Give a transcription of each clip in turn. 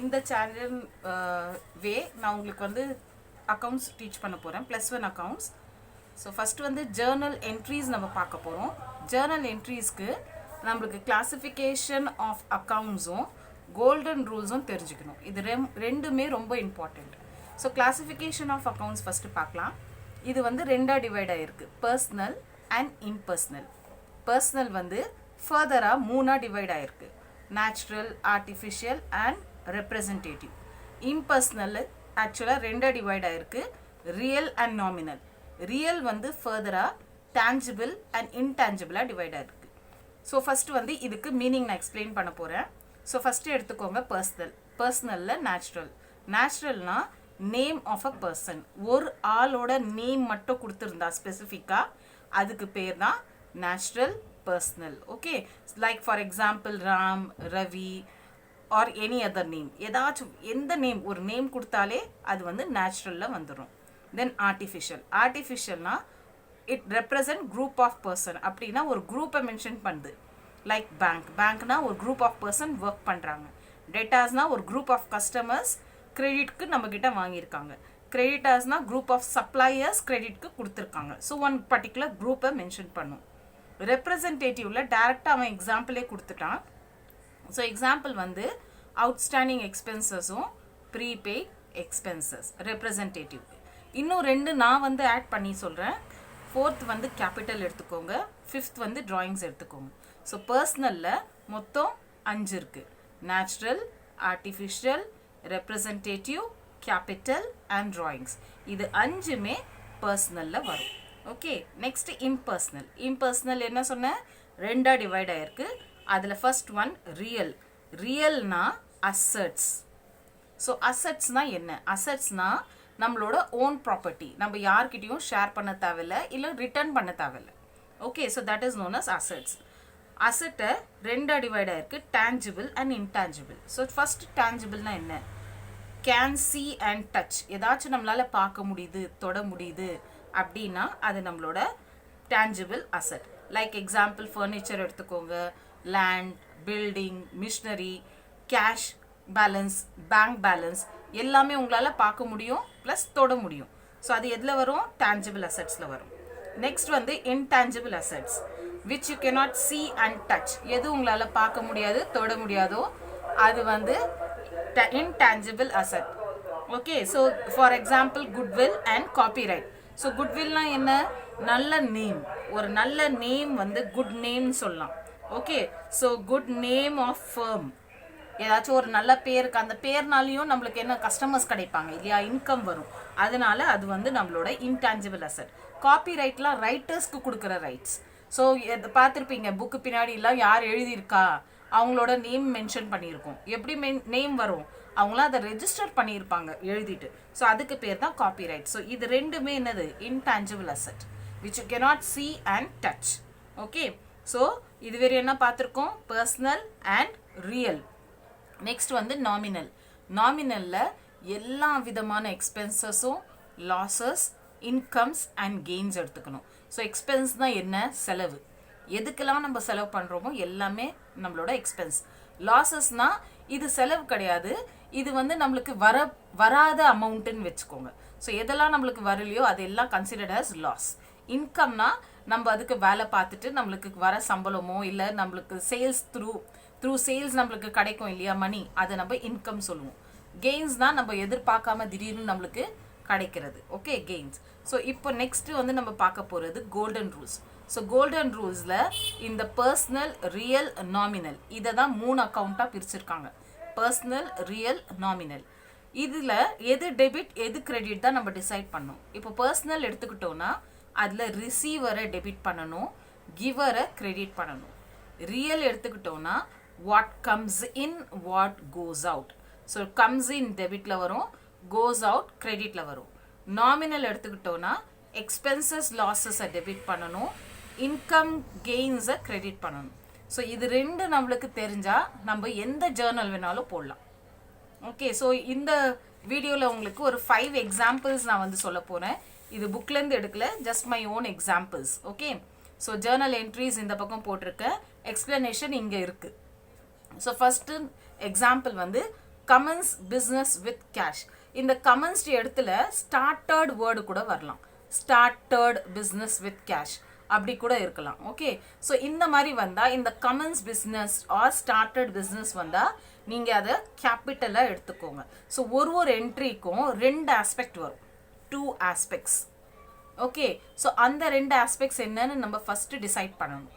இந்த சேனல் வே நான் உங்களுக்கு வந்து அக்கௌண்ட்ஸ் டீச் பண்ண போகிறேன், +1 அக்கௌண்ட்ஸ். ஸோ ஃபஸ்ட்டு வந்து ஜேர்னல் என்ட்ரிஸ் நம்ம பார்க்க போகிறோம். ஜேர்னல் என்ட்ரிஸ்க்கு நம்மளுக்கு கிளாசிஃபிகேஷன் ஆஃப் அக்கௌண்ட்ஸும் கோல்டன் ரூல்ஸும் தெரிஞ்சுக்கணும். இது ரெண்டுமே ரொம்ப important. So classification of accounts first பார்க்கலாம். இது வந்து ரெண்டாக டிவைட் ஆகிருக்கு, பர்சனல் அண்ட் இம்பர்சனல். பர்சனல் வந்து ஃபர்தராக 3ஆக டிவைட் ஆகிருக்கு, natural, artificial and representative. Impersonal ஆக்சுவலாக ரெண்டாக டிவைட் ஆகிருக்கு, ரியல் அண்ட் நாமினல். ரியல் வந்து ஃபர்தராக டேஞ்சிபிள் அண்ட் இன்டேஞ்சிபிளாக டிவைட் ஆகிருக்கு. ஸோ ஃபஸ்ட்டு வந்து இதுக்கு மீனிங் நான் எக்ஸ்பிளைன் பண்ண போகிறேன். ஸோ ஃபஸ்ட்டு எடுத்துக்கோங்க பர்சனல். பர்சனலில் நேச்சுரல். நேச்சுரல்னா நேம் ஆஃப் அ பர்சன், ஒரு ஆளோட நேம் மட்டும் கொடுத்துருந்தா ஸ்பெசிஃபிக்காக அதுக்கு பேர் தான் natural personal. Okay, like for example Ram, Ravi or any other name, ஏதாச்சும் எந்த நேம் ஒரு நேம் கொடுத்தாலே அது வந்து நேச்சுரலில் வந்துடும். Then artificial. ஆர்டிஃபிஷியல்னா it represent group of person, அப்படின்னா ஒரு குரூப்பை மென்ஷன் பண்ணுது. Like bank. பேங்க்னா ஒரு குரூப் ஆஃப் பர்சன் ஒர்க் பண்ணுறாங்க. டேட்டாஸ்னா ஒரு குரூப் ஆஃப் கஸ்டமர்ஸ் கிரெடிட்க்கு நம்மக்கிட்ட வாங்கியிருக்காங்க. கிரெடிட்டர்ஸ்னா குரூப் ஆஃப் சப்ளையர்ஸ் கிரெடிட்க்கு கொடுத்துருக்காங்க. ஸோ ஒன் பர்டிகுலர் குரூப்பை மென்ஷன் பண்ணும். ரெப்ரசன்டேட்டிவில் டேரெக்டாக அவன் எக்ஸாம்பிளே கொடுத்துட்டான். ஸோ எக்ஸாம்பிள் வந்து அவுட்ஸ்டாண்டிங் எக்ஸ்பென்சஸும் ப்ரீபெய்ட் எக்ஸ்பென்சஸ் ரெப்ரசன்டேட்டிவ். இன்னும் ரெண்டு நான் வந்து ஆட் பண்ணி சொல்கிறேன். 4th வந்து கேபிட்டல் எடுத்துக்கோங்க, 5th வந்து ட்ராயிங்ஸ் எடுத்துக்கோங்க. ஸோ பர்சனலில் மொத்தம் 5 இருக்குது, natural, artificial, representative, capital and drawings. இது 5மே பர்சனலில் வரும். Okay, next impersonal. இம்பர்சனல் என்ன சொன்னேன், ரெண்டாக டிவைட் ஆகிருக்கு. அதில் ஃபர்ஸ்ட் ஒன் ரியல். ரியல்னா அசட்ஸ். ஸோ அசட்ஸ்னால் என்ன? அசட்ஸ்னால் நம்மளோட ஓன் ப்ராப்பர்ட்டி, நம்ம யார்கிட்டையும் ஷேர் பண்ண தேவையில்லை, இல்லை ரிட்டர்ன் பண்ண தேவையில்லை. Okay, so that is known as assets. அசட்டை ரெண்டாக டிவைட் ஆகிருக்கு, tangible and intangible. So first டேஞ்சிபிள்னா என்ன? Can see and touch. ஏதாச்சும் நம்மளால் பார்க்க முடியுது, தொட முடியுது அப்படின்னா அது நம்மளோட tangible asset. Like example furniture எடுத்துக்கோங்க, land, building, machinery, cash balance, bank balance எல்லாமே உங்களால் பார்க்க முடியும் ப்ளஸ் தொட முடியும். ஸோ அது எதில் வரும்? டேஞ்சிபிள் அசட்ஸில் வரும். நெக்ஸ்ட் வந்து intangible assets, which you cannot see and touch. எது உங்களால் பார்க்க முடியாது, தொட முடியாதோ அது வந்து intangible asset. Okay, so for example goodwill and copyright. So குட்வில்னா என்ன? நல்ல நேம். ஒரு நல்ல நேம் வந்து குட் நேம் சொல்லலாம். Okay, so good name of firm. ஏதாச்சும் ஒரு நல்ல பேருக்கு, அந்த பேர்னாலையும் நம்மளுக்கு என்ன கஸ்டமர்ஸ் கிடைப்பாங்க இல்லையா, இன்கம் வரும். அதனால அது வந்து நம்மளோட இன்டான்ஜிபிள் அசட். காப்பிரைட்லாம் ரைட்டர்ஸ்க்கு கொடுக்குற ரைட்ஸ். ஸோ பார்த்துருப்பீங்க புக்கு பின்னாடிலாம் யார் எழுதியிருக்கா அவங்களோட நேம் மென்ஷன் பண்ணியிருக்கோம். எப்படி நேம் வரும்? அவங்களாம் அதை ரெஜிஸ்டர் பண்ணியிருப்பாங்க எழுதிட்டு. ஸோ அதுக்கு பேர் தான் காப்பிரைட். ஸோ இது ரெண்டுமே என்னது? Intangible asset which you cannot see and touch. Okay, so இதுவரை என்ன பார்த்துருக்கோம்? Personal and real. நெக்ஸ்ட் வந்து நாமினல். நாமினலில் எல்லா விதமான எக்ஸ்பென்சஸும், லாஸஸ், இன்கம்ஸ் அண்ட் கெயின்ஸ் எடுத்துக்கணும். ஸோ எக்ஸ்பென்ஸ்னால் என்ன? செலவு. எதுக்கெல்லாம் நம்ம செலவு பண்ணுறோமோ எல்லாமே நம்மளோட எக்ஸ்பென்ஸ். லாஸஸ்னால் இது செலவு கிடையாது, இது வந்து நம்மளுக்கு வராத அமௌண்ட்டுன்னு வச்சுக்கோங்க. ஸோ எதெல்லாம் நம்மளுக்கு வரலையோ அதெல்லாம் கன்சிடர்ட் ஆஸ் லாஸ். இன்கம்னா நம்ம அதுக்கு வேலை பார்த்துட்டு நம்மளுக்கு வர சம்பளமோ இல்லை நம்மளுக்கு சேல்ஸ் த்ரூ சேல்ஸ் நம்மளுக்கு கிடைக்கும் இல்லையா மணி, அதை நம்ம இன்கம் சொல்லுவோம். கெயின்ஸ்னால் நம்ம எதிர்பார்க்காம திடீர்னு நம்மளுக்கு கிடைக்கிறது. Okay, gains. ஸோ இப்போ நெக்ஸ்ட் வந்து நம்ம பார்க்க போகிறது கோல்டன் ரூல்ஸ். ஸோ கோல்டன் ரூல்ஸில் இந்த பர்சனல், ரியல், நாமினல் இதை தான் 3 அக்கௌண்ட்டாக பிரிச்சிருக்காங்க. Personal, real, nominal. இதில் எது டெபிட் எது கிரெடிட் தான் நம்ம டிசைட் பண்ணணும். இப்போ பர்சனல் எடுத்துக்கிட்டோன்னா அதில் ரிசீவரை டெபிட் பண்ணணும், கிவரை கிரெடிட் பண்ணணும். ரியல் எடுத்துக்கிட்டோன்னா what comes in what goes out. So comes in டெபிட்டில் வரும், கோஸ் அவுட் கிரெடிட்டில் வரும். நாமினல் எடுத்துக்கிட்டோன்னா எக்ஸ்பென்சஸ், லாஸஸை டெபிட் பண்ணணும், இன்கம், கெயின்ஸை கிரெடிட் பண்ணணும். ஸோ இது ரெண்டு நம்மளுக்கு தெரிஞ்சால் நம்ம எந்த ஜேர்னல் வேணாலும் போடலாம். ஓகே, ஸோ இந்த வீடியோவில் உங்களுக்கு ஒரு 5 எக்ஸாம்பிள்ஸ் நான் வந்து சொல்ல போகிறேன். இது புக்லேருந்து எடுக்கல, just my own examples. Okay, so Journal entries இந்த பக்கம் போட்டிருக்க, எக்ஸ்பிளனேஷன் இங்கே இருக்குது. ஸோ ஃபஸ்ட்டு எக்ஸாம்பிள் வந்து கமன்ஸ் பிஸ்னஸ் வித் கேஷ். இந்த கமன்ஸ் இடத்துல ஸ்டார்டட் வேர்டு கூட வரலாம். ஸ்டார்டட் பிஸ்னஸ் வித் கேஷ் அப்படி கூட இருக்கலாம். ஓகே, ஸோ இந்த மாதிரி வந்தால் இந்த commence business are started business வந்தால் நீங்கள் அதை கேபிட்டலாக எடுத்துக்கோங்க. ஸோ ஒரு என்ட்ரிக்கும் 2 ஆஸ்பெக்ட் வரும், 2 ஆஸ்பெக்ட்ஸ். ஓகே, ஸோ அந்த 2 ஆஸ்பெக்ட்ஸ் என்னன்னு நம்ம ஃபஸ்ட்டு டிசைட் பண்ணணும்.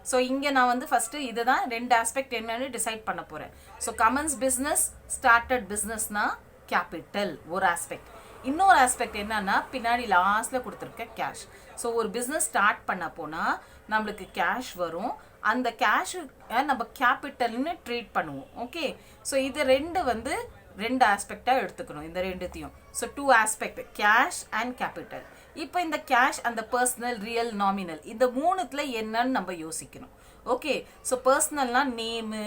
ஸோ இங்கே நான் வந்து ஃபஸ்ட்டு இதை தான் 2 ஆஸ்பெக்ட் என்னன்னு டிசைட் பண்ண போகிறேன். ஸோ கமன்ஸ் பிஸ்னஸ் ஸ்டார்டட் பிஸ்னஸ்னா கேபிட்டல் ஒரு ஆஸ்பெக்ட். இன்னொரு ஆஸ்பெக்ட் என்னன்னா பின்னாடி லாஸ்ட்டில் கொடுத்துருக்க கேஷ். ஸோ ஒரு பிஸ்னஸ் ஸ்டார்ட் பண்ண போனால் நம்மளுக்கு கேஷ் வரும். அந்த கேஷு நம்ம கேபிட்டல்னு ட்ரீட் பண்ணுவோம். ஓகே, ஸோ இது 2 வந்து 2 ஆஸ்பெக்டாக எடுத்துக்கணும் இந்த 2த்தையும். ஸோ 2 ஆஸ்பெக்ட், கேஷ் அண்ட் கேபிட்டல். இப்போ இந்த கேஷ் அந்த பர்சனல், ரியல், நாமினல் இந்த 3த்துல என்னன்னு நம்ம யோசிக்கணும். ஓகே, ஸோ பர்சனல்னா நேமு,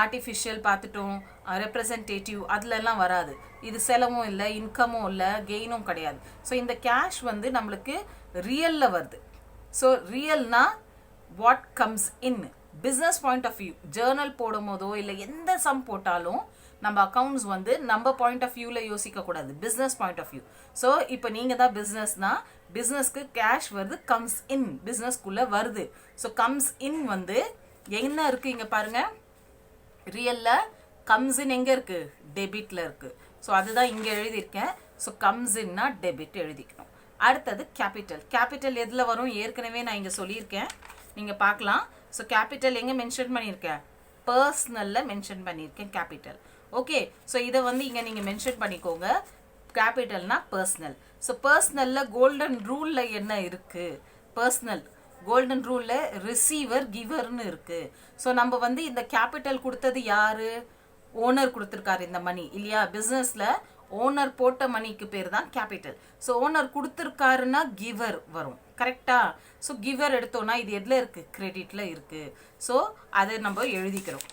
ஆர்டிஃபிஷியல் பார்த்துட்டோம், ரெப்ரசன்டேட்டிவ் அதுலலாம் வராது. இது செலவும் இல்லை, இன்கமும் இல்லை, கெயினும் கிடையாது. ஸோ இந்த கேஷ் வந்து நம்மளுக்கு ரியலில் வருது. ஸோ ரியல்னா what comes in business point of view. Journal போடும் போதோ இல்லை எந்த சம் போட்டாலும் நம்ம அக்கௌண்ட்ஸ் வந்து நம்ம பாயிண்ட் ஆஃப் வியூவில் யோசிக்கக்கூடாது, business point of view. So இப்போ நீங்கள் தான் பிஸ்னஸ்னா பிஸ்னஸ்க்கு கேஷ் வருது, கம்ஸ் இன் பிஸ்னஸ்க்குள்ளே வருது. ஸோ கம்ஸ் இன் வந்து என்ன இருக்குது இங்கே பாருங்கள், ரியலில் கம்ஸ் இன் எங்கே இருக்குது, டெபிட்டில் இருக்குது. ஸோ அதுதான் இங்கே எழுதியிருக்கேன். ஸோ கம்ஸ் இன்னா டெபிட் எழுதிக்கணும். அடுத்தது கேபிட்டல். கேபிட்டல் எதில் வரும் ஏற்கனவே நான் இங்கே சொல்லியிருக்கேன், நீங்கள் பார்க்கலாம். ஸோ கேபிட்டல் எங்கே மென்ஷன் பண்ணியிருக்கேன், பர்சனலில் மென்ஷன் பண்ணியிருக்கேன் கேபிட்டல். ஓகே, ஸோ இதை வந்து இங்கே நீங்கள் மென்ஷன் பண்ணிக்கோங்க, கேபிட்டல்னா பர்சனல். ஸோ பர்சனலில் கோல்டன் ரூலில் என்ன இருக்குது, பர்சனல் கோல்டன் ரூலில் ரிசீவர் கிவர்னு இருக்குது. ஸோ நம்ம வந்து இந்த கேபிட்டல் கொடுத்தது யார், ஓனர் கொடுத்துருக்காரு இந்த மணி இல்லையா. பிஸ்னஸில் ஓனர் போட்ட மணிக்கு பேர் தான் கேபிட்டல். ஸோ ஓனர் கொடுத்துருக்காருன்னா கிவர் வரும், கரெக்டா. ஸோ கிவர் எடுத்தோன்னா இது எதில் இருக்குது, கிரெடிட்டில் இருக்குது. ஸோ அதை நம்ம எழுதிக்கிறோம்,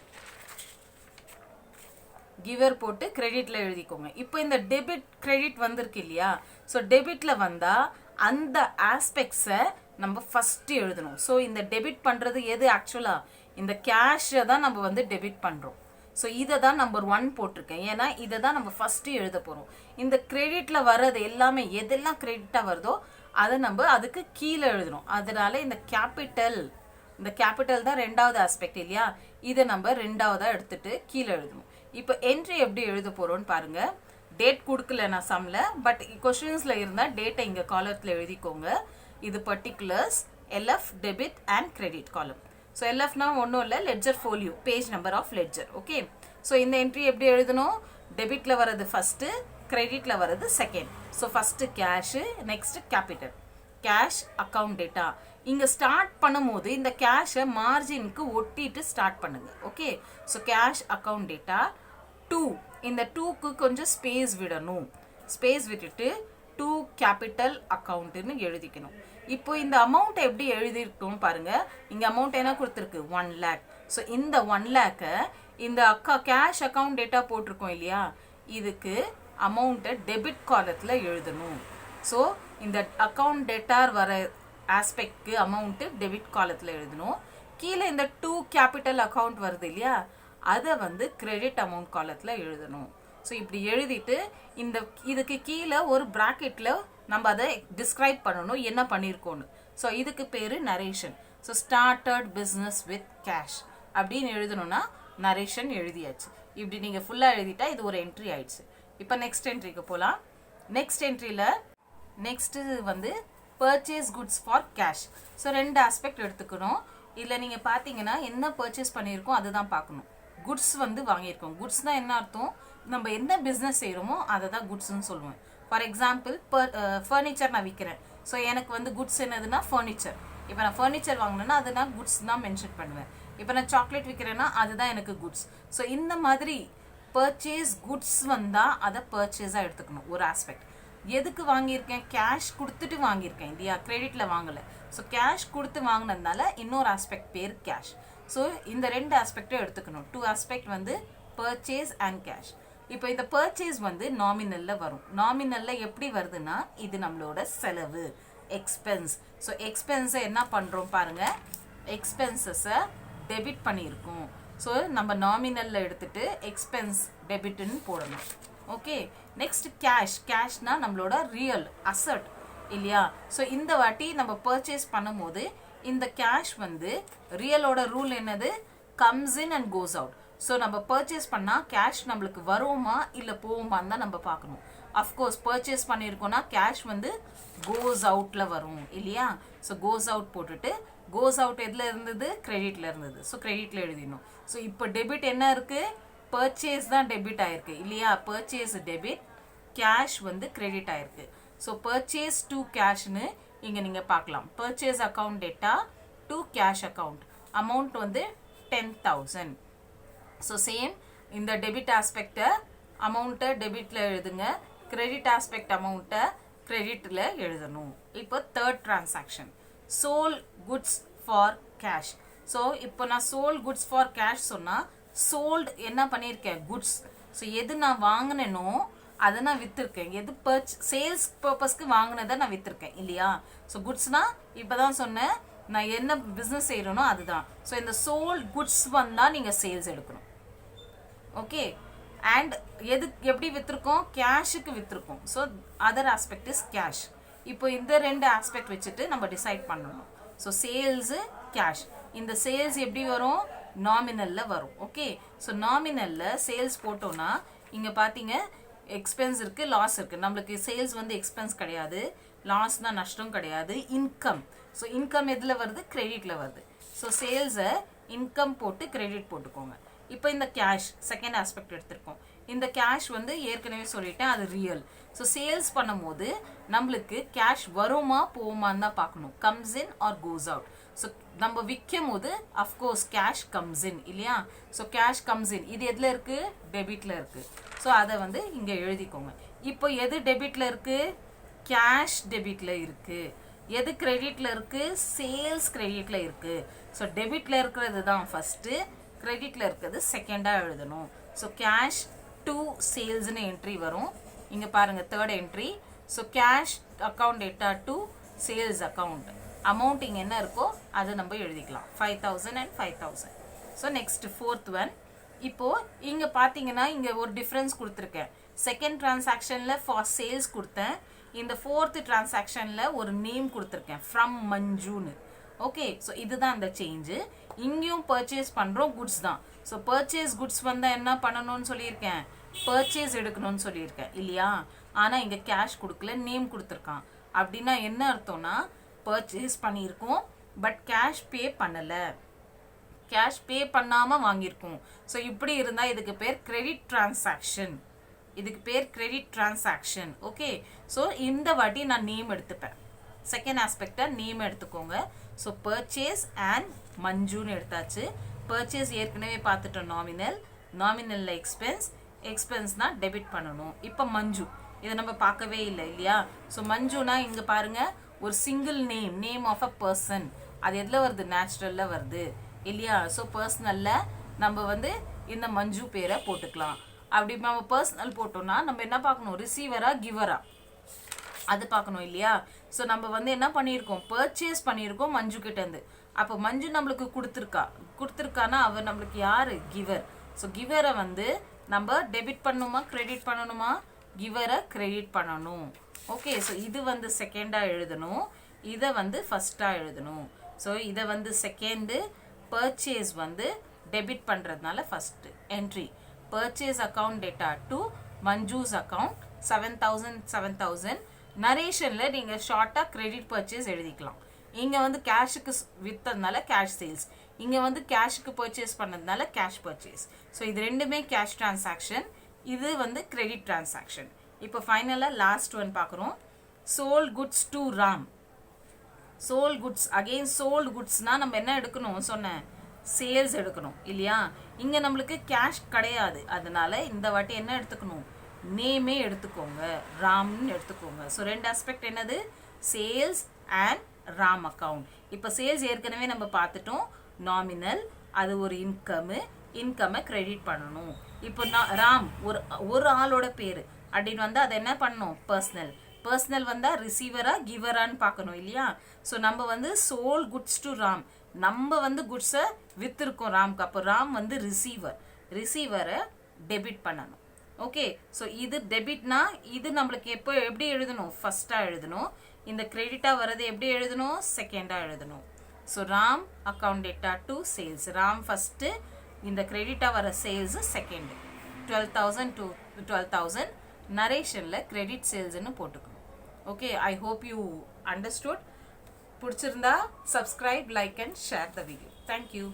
கிவர் போட்டு கிரெடிட்டில் எழுதிக்கோங்க. இப்போ இந்த டெபிட் கிரெடிட் வந்திருக்கு இல்லையா. ஸோ டெபிட்டில் வந்தால் அந்த ஆஸ்பெக்ட்ஸை நம்ம ஃபஸ்ட்டு எழுதணும். ஸோ இந்த டெபிட் பண்ணுறது எது ஆக்சுவலாக, இந்த கேஷை தான் நம்ம வந்து டெபிட் பண்ணுறோம். ஸோ இதை தான் நம்பர் 1 போட்டிருக்கேன், ஏன்னா இதை தான் நம்ம ஃபஸ்ட்டு எழுத போகிறோம். இந்த கிரெடிட்டில் வர்றது எல்லாமே எதெல்லாம் கிரெடிட்டாக வருதோ அதை நம்ம அதுக்கு கீழே எழுதணும். அதனால இந்த கேபிட்டல் தான் 2வது ஆஸ்பெக்ட் இல்லையா, இதை நம்ம 2வதாக எடுத்துட்டு கீழே எழுதணும். இப்போ என்ட்ரி எப்படி எழுத போகிறோன்னு பாருங்கள். டேட் கொடுக்கல நான் சம்மில், பட் கொஷின்ஸில் இருந்தால் டேட்டை இங்கே காலத்தில் எழுதிக்கோங்க. இது particulars, LF debit and credit column. So எல்எஃப்னா ஒன்றும் இல்லை, ledger folio, page number of ledger. Okay, so இந்த என்ட்ரி எப்படி எழுதணும், டெபிட்டில் வர்றது ஃபஸ்ட்டு, கிரெடிட்டில் வர்றது second. So first cash, next capital. Cash account data. இங்கே ஸ்டார்ட் பண்ணும்போது இந்த கேஷை மார்ஜினுக்கு ஒட்டிட்டு ஸ்டார்ட் பண்ணுங்க. Okay, so cash account data 2. இந்த 2க்கு கொஞ்சம் ஸ்பேஸ் விடணும். ஸ்பேஸ் விட்டுட்டு 2 கேபிட்டல் அக்கௌண்ட்டுன்னு எழுதிக்கணும். இப்போ இந்த அமௌண்ட் எப்படி எழுதியிருக்கோம் பாருங்க. இங்கே அமௌண்ட் என்ன கொடுத்துருக்கு, 1 lakh. ஸோ இந்த 1 lakh இந்த கேஷ் அக்கௌண்ட் டேட்டா போட்டிருக்கோம் இல்லையா, இதுக்கு அமௌண்ட்டை டெபிட் காலத்தில் எழுதணும். ஸோ இந்த அக்கௌண்ட் டேட்டா வர ஆஸ்பெக்ட்க்கு அமௌண்ட்டு டெபிட் காலத்தில் எழுதணும். கீழே இந்த 2 கேபிட்டல் அக்கௌண்ட் வருது இல்லையா, அதை வந்து கிரெடிட் அமௌண்ட் காலத்தில் எழுதணும். ஸோ இப்படி எழுதிட்டு இதுக்கு கீழே ஒரு ப்ராக்கெட்டில் நம்ம அதை டிஸ்கிரைப் பண்ணணும் என்ன பண்ணியிருக்கோன்னு. ஸோ இதுக்கு பேர் narration. So started business with cash அப்படின்னு எழுதணும்னா நரேஷன் எழுதியாச்சு. இப்படி நீங்கள் ஃபுல்லாக எழுதிட்டா இது ஒரு என்ட்ரி ஆயிடுச்சு. இப்போ நெக்ஸ்ட் என்ட்ரிக்கு போகலாம். நெக்ஸ்ட் என்ட்ரியில் நெக்ஸ்ட்டு வந்து purchase goods for cash. So 2 aspect எடுத்துக்கணும். இதில் நீங்கள் பார்த்தீங்கன்னா என்ன பர்ச்சேஸ் பண்ணியிருக்கோம் அதை தான் பார்க்கணும். குட்ஸ் வந்து வாங்கியிருக்கோம். குட்ஸ்னால் என்ன அர்த்தம், நம்ம என்ன பிஸ்னஸ் செய்கிறோமோ அதை தான் குட்ஸ்ன்னு சொல்லுவேன். ஃபார் எக்ஸாம்பிள் ஃபர்னிச்சர் நான் விற்கிறேன். ஸோ எனக்கு வந்து குட்ஸ் என்னதுன்னா ஃபர்னிச்சர். இப்போ நான் ஃபர்னிச்சர் வாங்கினேன்னா அதை நான் குட்ஸ் தான் மென்ஷன் பண்ணுவேன். இப்போ நான் சாக்லேட் விற்கிறேன்னா அதுதான் எனக்கு குட்ஸ். ஸோ இந்த மாதிரி பர்ச்சேஸ் குட்ஸ் வந்தால் அதை பர்ச்சேஸாக எடுத்துக்கணும் ஒரு ஆஸ்பெக்ட். எதுக்கு வாங்கியிருக்கேன், கேஷ் கொடுத்துட்டு வாங்கியிருக்கேன் இல்லையா, கிரெடிட்டில் வாங்கலை. ஸோ கேஷ் கொடுத்து வாங்கினதுனால இன்னொரு ஆஸ்பெக்ட் பேர் கேஷ். ஸோ இந்த 2 ஆஸ்பெக்டும் எடுத்துக்கணும். 2 ஆஸ்பெக்ட் வந்து பர்ச்சேஸ் அண்ட் கேஷ். இப்போ இந்த பர்ச்சேஸ் வந்து நாமினலில் வரும். நாமினலில் எப்படி வருதுன்னா இது நம்மளோட செலவு, எக்ஸ்பென்ஸ். ஸோ எக்ஸ்பென்ஸை என்ன பண்ணுறோம் பாருங்கள், எக்ஸ்பென்சஸை டெபிட் பண்ணியிருக்கோம். ஸோ நம்ம நாமினலில் எடுத்துகிட்டு எக்ஸ்பென்ஸ் டெபிட்னு போடணும். ஓகே, நெக்ஸ்ட் கேஷ்னா நம்மளோட ரியல் அசட் இல்லையா? ஸோ இந்த வாட்டி நம்ம பர்ச்சேஸ் பண்ணும்போது இந்த கேஷ் வந்து ரியலோட ரூல் என்னது? Comes in and cos out. So நம்ம பர்ச்சேஸ் பண்ணால் கேஷ் நம்மளுக்கு வருமா இல்லை போகுமான்னு தான் நம்ம பார்க்கணும். அஃப்கோர்ஸ் பர்ச்சேஸ் பண்ணியிருக்கோன்னா கேஷ் வந்து கோஸ் அவுட்டில் வரும் இல்லையா? ஸோ கோஸ் அவுட் போட்டுட்டு கோஸ் அவுட் எதில் இருந்தது? கிரெடிட்டில் இருந்தது. ஸோ கிரெடிட்டில் எழுதிடணும். ஸோ இப்போ டெபிட் என்ன இருக்குது? பர்ச்சேஸ் தான் டெபிட் ஆயிருக்கு இல்லையா? பர்ச்சேஸ் டெபிட், கேஷ் வந்து கிரெடிட் ஆயிருக்கு. ஸோ பர்ச்சேஸ் டு கேஷ்னு இங்கே நீங்கள் பார்க்கலாம். Purchase account data to cash account amount வந்து 10,000. ஸோ சேம் இந்த டெபிட் ஆஸ்பெக்டை அமௌண்ட்டை டெபிட்டில் எழுதுங்க, கிரெடிட் ஆஸ்பெக்ட் அமௌண்ட்டை கிரெடிட்டில் எழுதணும். இப்போ third transaction sold goods for cash. So இப்போ நான் சோல் குட்ஸ் ஃபார் கேஷ் சொன்னால் சோல்டு என்ன பண்ணியிருக்கேன்? குட்ஸ். ஸோ எது நான் வாங்கினேனோ அதை நான் விற்றுருக்கேன். எது சேல்ஸ் பர்பஸ்க்கு வாங்கினதை நான் விற்றுருக்கேன் இல்லையா? ஸோ குட்ஸ்னால் இப்போ தான் சொன்னேன், நான் என்ன பிஸ்னஸ் செய்கிறேனோ அதுதான். ஸோ இந்த சோல்ட் குட்ஸ் வந்தால் நீங்கள் சேல்ஸ் எடுக்கணும். ஓகே, அண்ட் எப்படி விற்றுருக்கோம்? கேஷுக்கு விற்றுருக்கோம். So other aspect is cash. இப்போ இந்த ரெண்டு ஆஸ்பெக்ட் வச்சுட்டு நம்ம டிசைட் பண்ணணும். So sales cash. இந்த சேல்ஸ் எப்படி வரும்? நாமினலில் வரும். ஓகே, ஸோ நாமினலில் சேல்ஸ் போட்டோன்னா இங்கே பார்த்தீங்க எக்ஸ்பென்ஸ் இருக்குது, லாஸ் இருக்குது. நம்மளுக்கு சேல்ஸ் வந்து எக்ஸ்பென்ஸ் கிடையாது, லாஸ்னால் நஷ்டம் கிடையாது. இன்கம், ஸோ இன்கம் எதில் வருது? கிரெடிட்டில் வருது. ஸோ சேல்ஸை இன்கம் போட்டு கிரெடிட் போட்டுக்கோங்க. இப்போ இந்த கேஷ் செகண்ட் ஆஸ்பெக்ட் எடுத்திருக்கோம். இந்த கேஷ் வந்து ஏற்கனவே சொல்லிட்டேன், அது ரியல். ஸோ சேல்ஸ் பண்ணும்போது நம்மளுக்கு கேஷ் வருமா போகுமான்னு தான் பார்க்கணும். Comes in or goes out. So நம்ம விற்கும் போது அஃப்கோர்ஸ் கேஷ் கம்ஸ் இன் இல்லையா? So cash comes in. இது எதில் இருக்குது? டெபிட்டில் இருக்குது. ஸோ அதை வந்து இங்கே எழுதிக்கோங்க. இப்போ எது டெபிட்டில் இருக்குது? கேஷ் டெபிட்டில் இருக்குது. எது கிரெடிட்டில் இருக்குது? சேல்ஸ் கிரெடிட்டில் இருக்குது. ஸோ டெபிட்டில் இருக்கிறது தான் ஃபஸ்ட்டு, கிரெடிட்டில் இருக்கிறது செகண்டாக எழுதணும். ஸோ கேஷ் டு சேல்ஸ்னு என்ட்ரி வரும். இங்கே பாருங்கள் third entry. So cash account data to sales account amount இங்கே என்ன இருக்கோ அதை நம்ம எழுதிக்கலாம். 5,000 and 5,000. So next fourth one. இப்போது இங்கே பார்த்தீங்கன்னா இங்கே ஒரு டிஃப்ரென்ஸ் கொடுத்துருக்கேன். செகண்ட் டிரான்சாக்ஷனில் ஃபார் சேல்ஸ் கொடுத்தேன். இந்த ஃபோர்த்து டிரான்சாக்ஷனில் ஒரு நேம் கொடுத்துருக்கேன், ஃப்ரம் மஞ்சுன்னு. ஓகே, ஸோ இதுதான் இந்த சேஞ்சு. இங்கேயும் பர்ச்சேஸ் பண்ணுறோம், குட்ஸ் தான். ஸோ பர்ச்சேஸ் குட்ஸ் வந்தால் என்ன பண்ணணும்னு சொல்லியிருக்கேன்? பர்ச்சேஸ் எடுக்கணும்னு சொல்லியிருக்கேன் இல்லையா? ஆனால் இங்கே கேஷ் கொடுக்கல, நேம் கொடுத்துருக்கான். அப்படின்னா என்ன அர்த்தம்னா பர்ச்சேஸ் பண்ணியிருக்கோம் பட் கேஷ் பே பண்ணலை, கேஷ் பே பண்ணாமல் வாங்கியிருக்கோம். ஸோ இப்படி இருந்தால் இதுக்கு பேர் கிரெடிட் டிரான்சாக்ஷன். இதுக்கு பேர் கிரெடிட் டிரான்சாக்ஷன். ஓகே, ஸோ இந்த வாட்டி நான் நேம் எடுத்துப்பேன். செகண்ட் ஆஸ்பெக்டை நேம் எடுத்துக்கோங்க. ஸோ பர்ச்சேஸ் அண்ட் மஞ்சுன்னு எடுத்தாச்சு. பர்ச்சேஸ் ஏற்கனவே பார்த்துட்டோம், நாமினல். நாமினலில் எக்ஸ்பென்ஸ், எக்ஸ்பென்ஸ்னால் டெபிட் பண்ணணும். இப்போ மஞ்சு, இதை நம்ம பார்க்கவே இல்லை இல்லையா? ஸோ மஞ்சுனா இங்கே பாருங்கள், ஒரு single name, name of a person. அது எதில் வருது? நேச்சுரலில் வருது இல்லையா? ஸோ பர்சனலில் நம்ம வந்து இந்த மஞ்சு பேரை போட்டுக்கலாம். அப்படி நம்ம பர்சனல் போட்டோம்னா நம்ம என்ன பார்க்கணும்? ரிசீவரா கிவரா அது பார்க்கணும் இல்லையா? ஸோ நம்ம வந்து என்ன பண்ணியிருக்கோம்? பர்ச்சேஸ் பண்ணியிருக்கோம் மஞ்சு கிட்டேருந்து. அப்போ மஞ்சு நம்மளுக்கு கொடுத்துருக்கானா அவர் நம்மளுக்கு யார்? கிவர். ஸோ கிவரை வந்து நம்ம டெபிட் பண்ணணுமா கிரெடிட் பண்ணணுமா? கிவரை கிரெடிட் பண்ணணும். ஓகே, ஸோ இது வந்து செகண்டாக எழுதணும், இதை வந்து ஃபஸ்ட்டாக எழுதணும். ஸோ இதை வந்து செகண்டு, பர்ச்சேஸ் வந்து டெபிட் பண்ணுறதுனால first entry. Purchase account data to Manju's account 7,000. நரேஷனில் நீங்கள் ஷார்ட்டாக கிரெடிட் பர்ச்சேஸ் எழுதிக்கலாம். இங்கே வந்து கேஷுக்கு விற்றதுனால கேஷ் சேல்ஸ், இங்கே வந்து கேஷுக்கு பர்ச்சேஸ் பண்ணதுனால கேஷ் பர்ச்சேஸ். ஸோ இது ரெண்டுமே கேஷ் டிரான்சாக்ஷன், இது வந்து கிரெடிட் டிரான்சாக்ஷன். இப்போ ஃபைனலாக லாஸ்ட் ஒன் பார்க்குறோம். Sold goods to Ram. Sold goods, again sold குட்ஸ்னால் நம்ம என்ன எடுக்கணும் சொன்னேன்? சேல்ஸ் எடுக்கணும் இல்லையா? இங்கே நம்மளுக்கு கேஷ் கிடையாது, அதனால இந்த வாட்டி என்ன எடுத்துக்கணும்? நேமே எடுத்துக்கோங்க, ராம்னு எடுத்துக்கோங்க. ஸோ ரெண்டு ஆஸ்பெக்ட் என்னது? Sales and Ram account. இப்போ சேல்ஸ் ஏற்கனவே நம்ம பார்த்துட்டோம், நாமினல், அது ஒரு இன்கம்மை கிரெடிட் பண்ணணும். இப்போ ராம் ஒரு ஆளோட பேர் அப்படின்னு வந்தால் அதை என்ன பண்ணணும்? பர்சனல். பர்சனல் வந்தால் ரிசீவரா கிவரான்னு பார்க்கணும் இல்லையா? ஸோ நம்ம வந்து சோல் குட்ஸ் டு ராம், நம்ம வந்து குட்ஸை விற்றுருக்கோம் ராம்க்கு, அப்போ ராம் வந்து ரிசீவரை டெபிட் பண்ணணும். ஓகே, ஸோ இது டெபிட்னா இது நம்மளுக்கு எப்படி எழுதணும், ஃபஸ்ட்டாக எழுதணும். இந்த கிரெடிட்டாக வர்றது எப்படி எழுதணும், செகண்டாக எழுதணும். So Ram account data to sales, Ram first, இந்த கிரெடிட்டாக வர சேல்ஸ் செகண்டு. 12,000 to 12,000 நரேஷனில் கிரெடிட் சேல்ஸ்ன்னு போட்டுக்கணும். Okay, I hope you understood. பிடிச்சிருந்தா subscribe, like and share the video. Thank you.